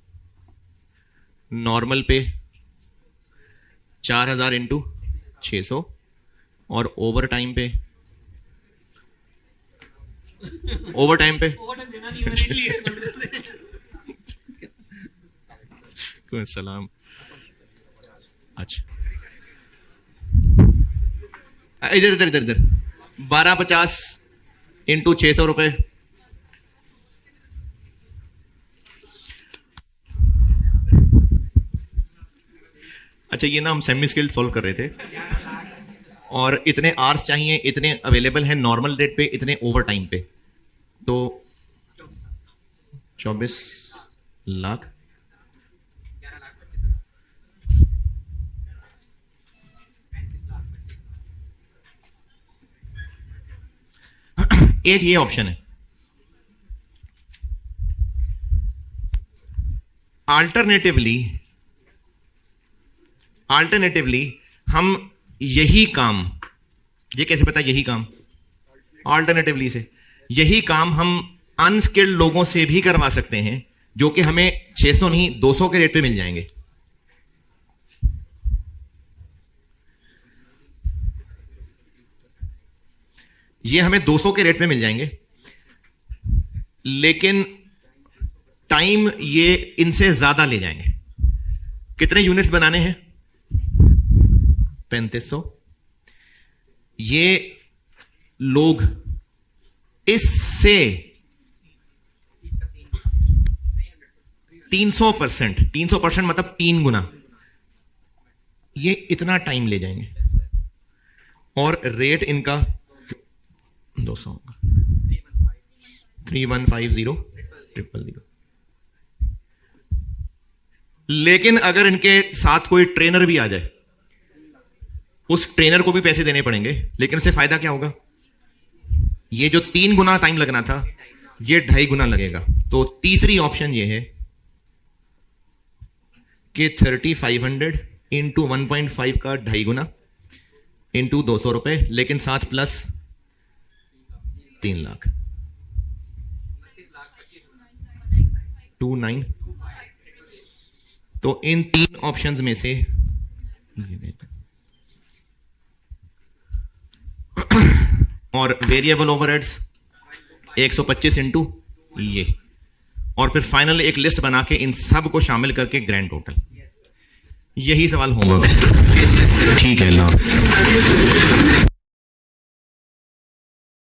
नॉर्मल पे 4000 इंटू 600, और ओवर टाइम पे सलाम। अच्छा, इधर इधर इधर इधर 1250 इंटू 600 रुपए, अच्छा ये ना हम सेमी स्किल सॉल्व कर रहे थे, और इतने आवर्स चाहिए, इतने अवेलेबल हैं नॉर्मल रेट पे, इतने ओवर टाइम पे, तो 24 लाख। एक ये ऑप्शन है, अल्टरनेटिवली हम यही काम, ये कैसे पता यही काम? अल्टरनेटिवली से यही काम हम अनस्किल्ड लोगों से भी करवा सकते हैं, जो कि हमें 600 नहीं 200 के रेट पे मिल जाएंगे। ये हमें 200 के रेट पे मिल जाएंगे, लेकिन टाइम ये इनसे ज्यादा ले जाएंगे। कितने यूनिट्स बनाने हैं? 3500। ये लोग इससे 300% मतलब 3 गुना, ये इतना टाइम ले जाएंगे, और रेट इनका 200 होगा। 3150,000। लेकिन अगर इनके साथ कोई ट्रेनर भी आ जाए, उस ट्रेनर को भी पैसे देने पड़ेंगे, लेकिन इससे फायदा क्या होगा? ये जो 3 गुना टाइम लगना था, ये 2.5 गुना लगेगा। तो तीसरी ऑप्शन ये है कि 3500 इंटू 1.5 का 2.5 गुना इंटू 200 रुपए, लेकिन साथ प्लस 3 लाख, 29। तो इन 3 ऑप्शंस में से और वेरिएबल ओवरहेड्स 125 इंटू ये, और फिर फाइनल एक लिस्ट बना के इन सब को शामिल करके ग्रैंड टोटल। यही सवाल होगा। ठीक है ना।